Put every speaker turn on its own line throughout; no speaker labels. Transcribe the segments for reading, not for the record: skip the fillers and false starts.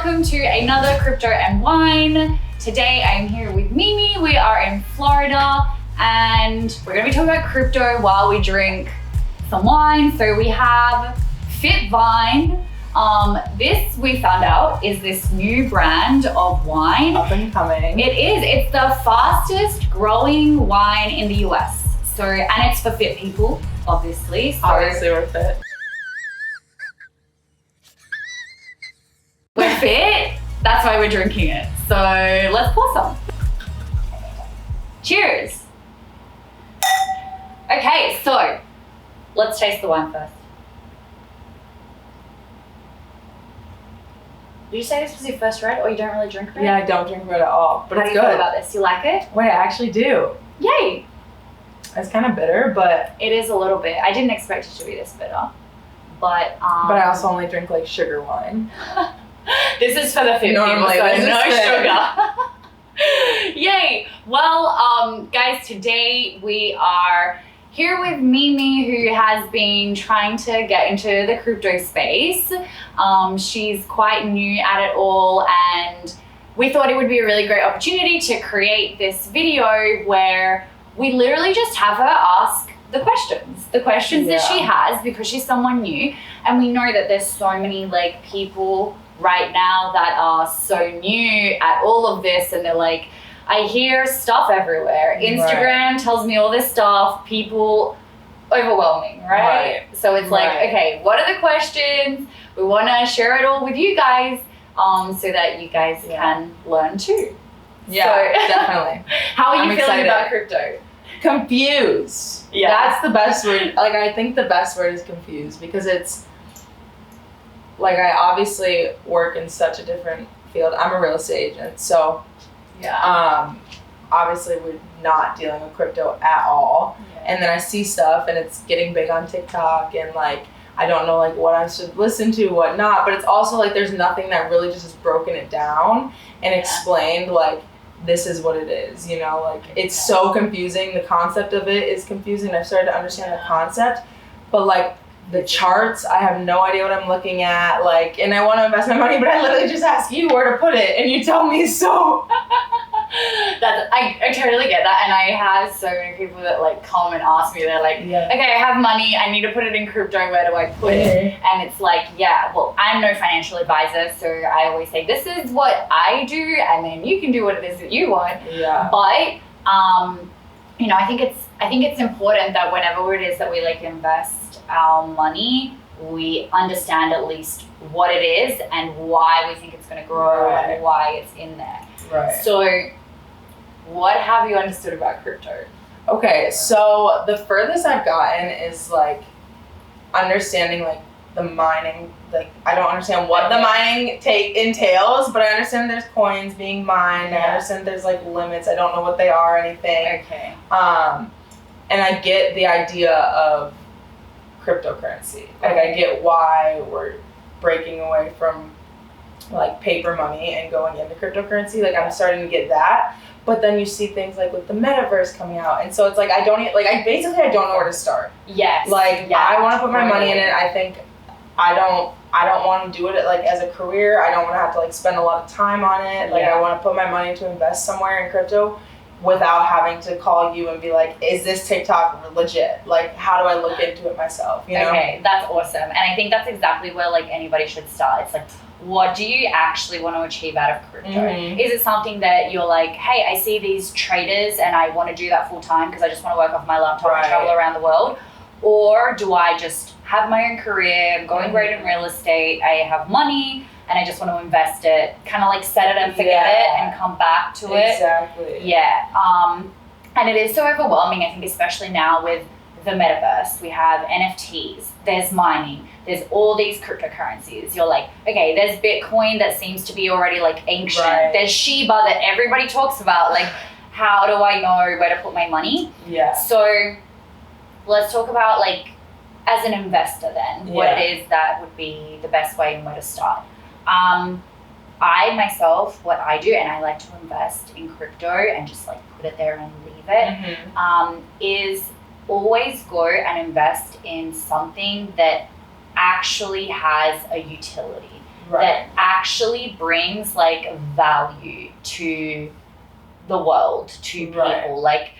welcome to another Crypto and Wine. Today I'm here with Mimi. We are in Florida and we're gonna be talking about crypto while we drink some wine. So we have Fit Vine. This we found out is this new brand of wine.
Up and coming.
It is. It's the fastest growing wine in the US. So, and it's for fit people, obviously. So
Obviously we're fit.
we're fit. That's why we're drinking it. So let's pour some. Cheers. Okay, so let's taste the wine first. Did you say this was your first red or you don't really drink red?
Yeah, I don't drink red at all, but
How
it's
do you
good.
feel about this? You like it?
Wait, I actually do.
Yay.
It's kind of bitter, but
It is a little bit. I didn't expect it to be this bitter. But
I also only drink like sugar wine.
this is for the fit
Normally,
people, so
this is
no
fit.
sugar. Yay. Well, guys, today we are here with Mimi, who has been trying to get into the crypto space. She's quite new at it all, and we thought it would be a really great opportunity to create this video where we literally just have her ask the questions that she has, because she's someone new, and we know that there's so many like people right now that are so new at all of this, and they're like, I hear stuff everywhere. Instagram tells me all this stuff, people overwhelming, right? So it's like, okay, what are the questions? We want to share it all with you guys, so that you guys can learn too.
Yeah,
So,
definitely.
How are you
I'm
feeling
excited.
about crypto?
Confused.
Yeah.
That's the best word. Like, I think the best word is confused, because it's like, I obviously work in such a different field. I'm a real estate agent, so obviously we're not dealing with crypto at all. And then I see stuff and it's getting big on TikTok, and like, I don't know like what I should listen to, what not, but it's also like there's nothing that really just has broken it down and explained like, this is what it is, you know, like it's so confusing. The concept of it is confusing. I've started to understand the concept, but like the charts, I have no idea what I'm looking at, like, and I want to invest my money, but I literally just ask you where to put it and you tell me. So
I totally get that, and I have so many people that like come and ask me, they're like, okay, I have money, I need to put it in crypto, where do I put it? And it's like, yeah, well, I'm no financial advisor, so I always say this is what I do, and then you can do what it is that you want. But you know, I think it's important that whenever it is that we like invest our money, we understand at least what it is and why we think it's going to grow and why it's in there. So what have you understood about crypto?
Okay, so the furthest I've gotten is like understanding like the mining. Like, I don't understand what the mining entails, but I understand there's coins being mined. I understand there's like limits. I don't know what they are or anything.
Okay.
And I get the idea of cryptocurrency. Like, I get why we're breaking away from like paper money and going into cryptocurrency. Like, I'm starting to get that. But then you see things like with the metaverse coming out, and so it's like I don't know where to start.
Yes.
Like, I want to put my money in it. I think I don't want to do it like as a career. I don't want to have to like spend a lot of time on it. Like, I want to put my money to invest somewhere in crypto without having to call you and be like, is this TikTok legit? Like, how do I look into it myself? You know?
Okay, that's awesome. And I think that's exactly where like anybody should start. It's like, what do you actually want to achieve out of crypto? Is it something that you're like, hey, I see these traders and I want to do that full time because I just want to work off my laptop and travel around the world? Or do I just have my own career, I'm going great in real estate, I have money, and I just want to invest it, kind of like set it and forget it and come back to it.
Exactly.
Yeah. And it is so overwhelming, I think, especially now with the metaverse. We have NFTs, there's mining, there's all these cryptocurrencies. You're like, okay, there's Bitcoin that seems to be already like ancient. There's Shiba that everybody talks about. Like, how do I know where to put my money? So let's talk about like, as an investor then, what it is that would be the best way and where to start. I myself, what I do, and I like to invest in crypto and just like put it there and leave it, is always go and invest in something that actually has a utility. that actually brings like value to the world, to people. Like,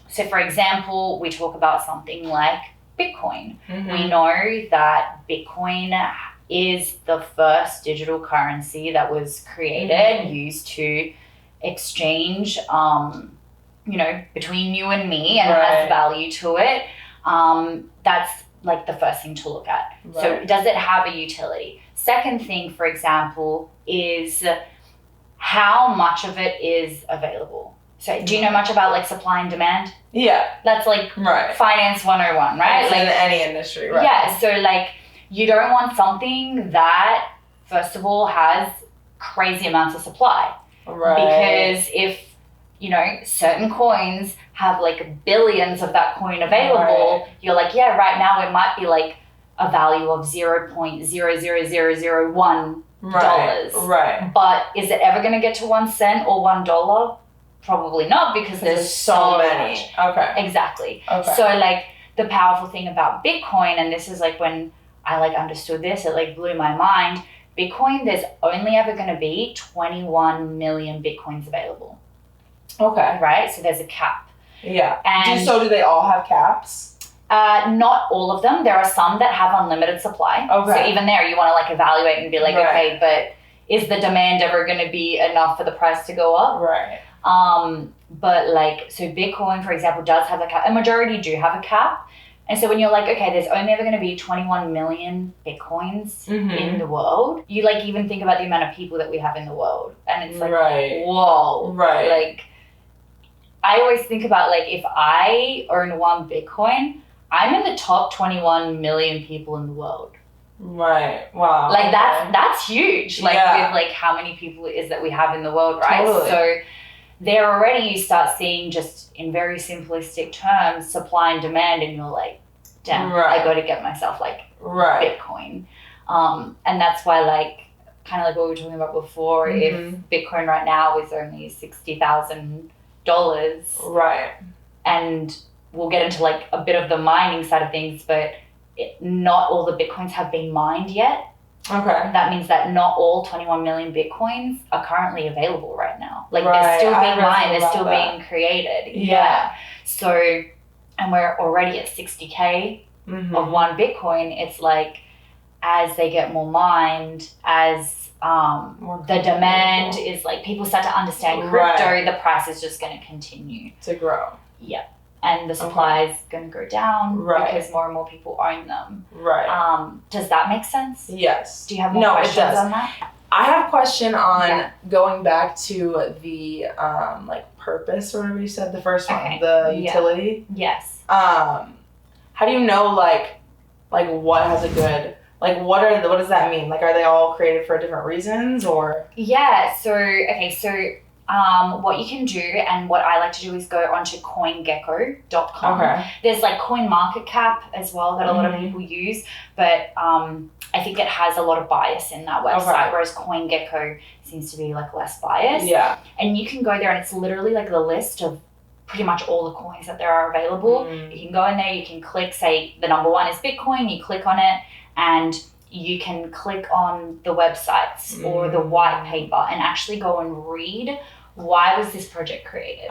so for example, we talk about something like Bitcoin. We know that Bitcoin is the first digital currency that was created, used to exchange, between you and me, and has value to it. That's like the first thing to look at. So does it have a utility? Second thing, for example, is how much of it is available. So do you know much about like supply and demand? Yeah. That's like finance 101, right?
It's
like
in any industry, right?
Yeah, so like you don't want something that, first of all, has crazy amounts of supply. Because if, certain coins have like billions of that coin available, you're like, yeah, right now it might be like a value of $0.00001. But is it ever going to get to 1 cent or $1? Probably not, because there's so many. Exactly. So like the powerful thing about Bitcoin, and this is like when I like understood this, it like blew my mind. Bitcoin, there's only ever going to be 21 million Bitcoins available. Right? So there's a cap. Yeah. And
do they all have caps?
Not all of them. There are some that have unlimited supply. So even there, you want to like evaluate and be like, okay, but is the demand ever going to be enough for the price to go up? But like, so Bitcoin, for example, does have a cap. A majority do have a cap. And so when you're like, okay, there's only ever going to be 21 million Bitcoins in the world, you like even think about the amount of people that we have in the world. And it's like, whoa. Like, I always think about like, if I own 1 Bitcoin, I'm in the top 21 million people in the world. Wow. Like that's huge. Like with like how many people it is that we have in the world, right? So there already you start seeing, just in very simplistic terms, supply and demand, and you're like, damn, I got to get myself like Bitcoin. And that's why like, kind of like what we were talking about before, if Bitcoin right now is only $60,000. And we'll get into like a bit of the mining side of things, but not all the Bitcoins have been mined yet. That means that not all 21 million Bitcoins are currently available right now. Like they're still being mined, they're still being created. So, and we're already at 60K of 1 Bitcoin. It's like, as they get more mined, as the demand is like, people start to understand crypto, the price is just going to continue
to grow.
And the supply is going to go down because more and more people own them. Does that make sense?
Yes.
Do you have more questions on that?
I have a question on going back to the like purpose, or whatever you said, the first one, the utility.
Yes.
How do you know like what has a good, like what does that mean? Like, are they all created for different reasons, or?
Yeah. So what you can do, and what I like to do, is go onto CoinGecko.com. There's like CoinMarketCap as well that a lot of people use, but I think it has a lot of bias in that website, whereas CoinGecko seems to be like less biased. And you can go there, and it's literally like the list of pretty much all the coins that there are available. You can go in there, you can click, say the number 1 is Bitcoin, you click on it, and you can click on the websites or the white paper and actually go and read, why was this project created?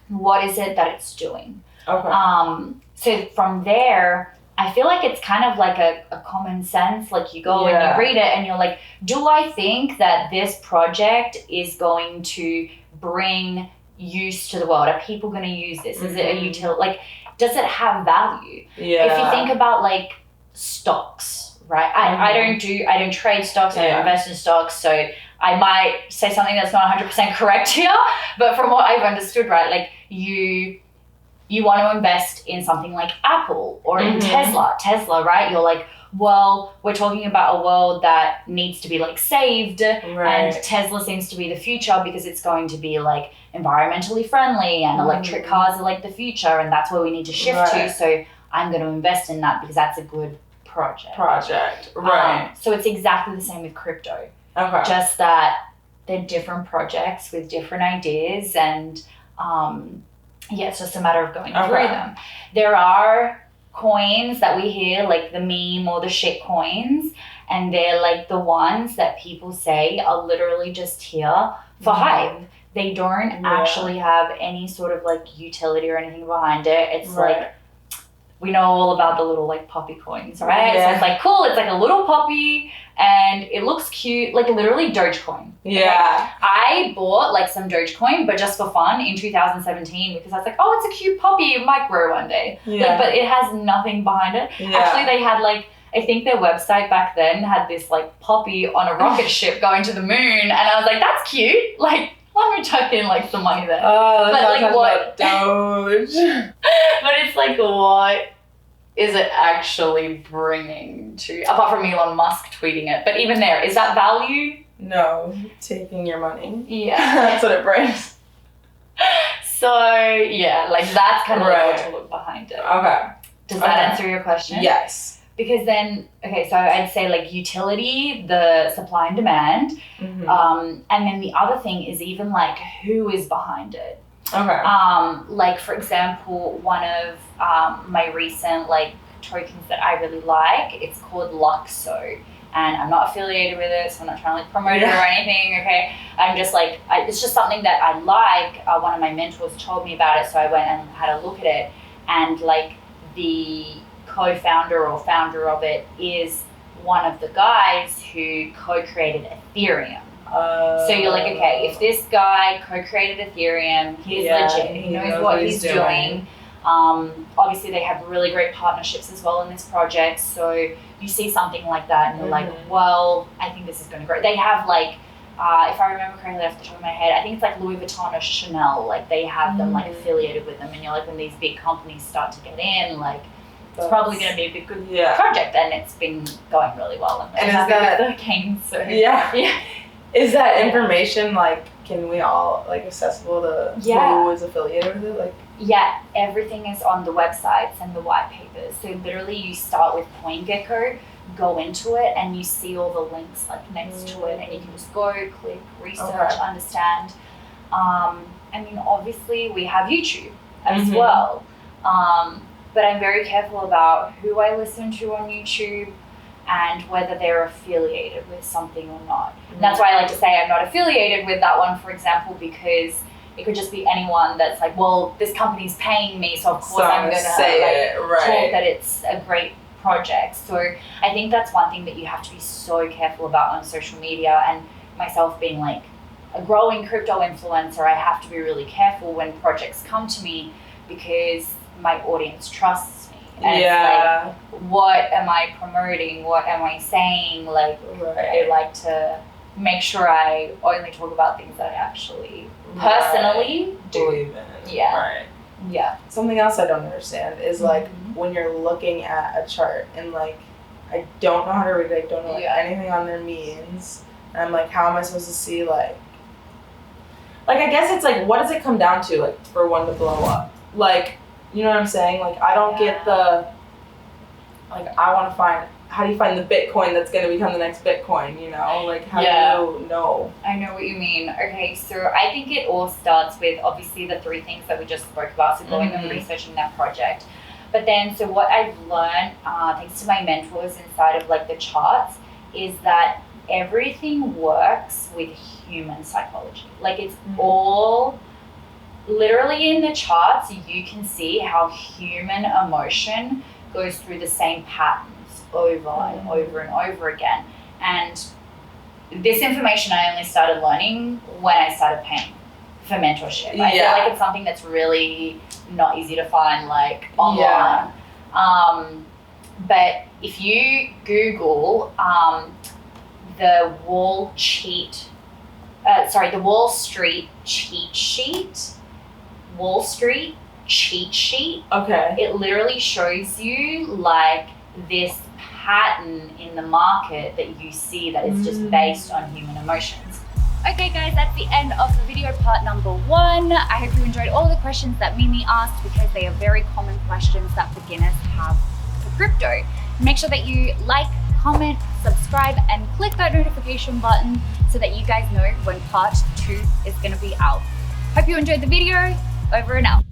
What is it that it's doing? So from there, I feel like it's kind of like a common sense. Like you go and you read it and you're like, do I think that this project is going to bring use to the world? Are people going to use this? Is it a utility? Like, does it have value? If you think about like stocks, right? I don't trade stocks, I don't invest in stocks, so I might say something that's not 100% correct here, but from what I've understood, right, like you want to invest in something like Apple or in Tesla, right? You're like, well, we're talking about a world that needs to be like saved, and Tesla seems to be the future because it's going to be like environmentally friendly, and electric cars are like the future, and that's where we need to shift to. So I'm going to invest in that because that's a good project. So it's exactly the same with crypto. Just that they're different projects with different ideas, and it's just a matter of going through them. There are coins that we hear, like the meme or the shit coins, and they're like the ones that people say are literally just here for hype. They don't actually have any sort of like utility or anything behind it. It's like, we know all about the little like poppy coins, right? So it's like cool, it's like a little poppy and it looks cute, like literally Dogecoin.
Yeah.
I bought like some Dogecoin, but just for fun in 2017 because I was like, oh, it's a cute poppy, it might grow one day. Like, but it has nothing behind it. Actually, they had like, I think their website back then had this like poppy on a rocket ship going to the moon, and I was like, that's cute. Like, let me chuck in like some money there.
Oh,
but like what?
Doge.
But it's like, what is it actually bringing to? Apart from Elon Musk tweeting it, but even there, is that value?
No, taking your money.
Yeah,
that's what it brings.
So yeah, like that's kind of like what to look behind it.
Okay.
Does that answer your question?
Yes.
Because then, okay, so I'd say like utility, the supply and demand, and then the other thing is even like who is behind it.
Okay.
Like for example, one of my recent like tokens that I really like, it's called Luxo, and I'm not affiliated with it, so I'm not trying to like promote it or anything. Okay, I'm just like it's just something that I like. One of my mentors told me about it, so I went and had a look at it, and like the co-founder or founder of it is one of the guys who co-created Ethereum. So you're like, okay, if this guy co-created Ethereum, he's legit, he knows what he's doing. Obviously they have really great partnerships as well in this project. So you see something like that and you're like, well, I think this is going to grow. They have like, if I remember correctly off the top of my head, I think it's like Louis Vuitton or Chanel, like they have them like affiliated with them, and you're like, when these big companies start to get in, like, it's probably going to be a big good project, and it's been going really well. And is that the gains? So
is that information like, can we all like accessible to who is affiliated with it? Like
everything is on the websites and the white papers. So literally, you start with CoinGecko, go into it, and you see all the links like next to it, and you can just go, click, research, understand. I mean, obviously, we have YouTube as well. But I'm very careful about who I listen to on YouTube and whether they're affiliated with something or not. And that's why I like to say I'm not affiliated with that one, for example, because it could just be anyone that's like, well, this company's paying me, so of course I'm going to say talk that it's a great project. So I think that's one thing that you have to be so careful about on social media, and myself being like a growing crypto influencer, I have to be really careful when projects come to me, because my audience trusts me. And it's like, what am I promoting? What am I saying? Like, I like to make sure I only talk about things that I actually personally
believe in. Something else I don't understand is like when you're looking at a chart and like, I don't know how to read it, I don't know anything on there means. And I'm like, how am I supposed to see like I guess it's like, what does it come down to like for one to blow up? Like, you know what I'm saying? Like, I don't get the, like, I want to find, how do you find the Bitcoin that's going to become the next Bitcoin, you know? Like, how do you know? I
know what you mean. Okay, so I think it all starts with, obviously, the three things that we just spoke about, so going and researching that project. But then, so what I've learned, thanks to my mentors inside of, like, the charts, is that everything works with human psychology. Like, it's all... Literally in the charts, you can see how human emotion goes through the same patterns over and over and over again. And this information I only started learning when I started paying for mentorship. I feel like it's something that's really not easy to find like online. But if you Google the Wall Street cheat sheet. Okay. It literally shows you like this pattern in the market that you see that is just based on human emotions. Okay guys, that's the end of the video part number 1. I hope you enjoyed all the questions that Mimi asked, because they are very common questions that beginners have for crypto. Make sure that you like, comment, subscribe, and click that notification button so that you guys know when part 2 is going to be out. Hope you enjoyed the video. Over and out.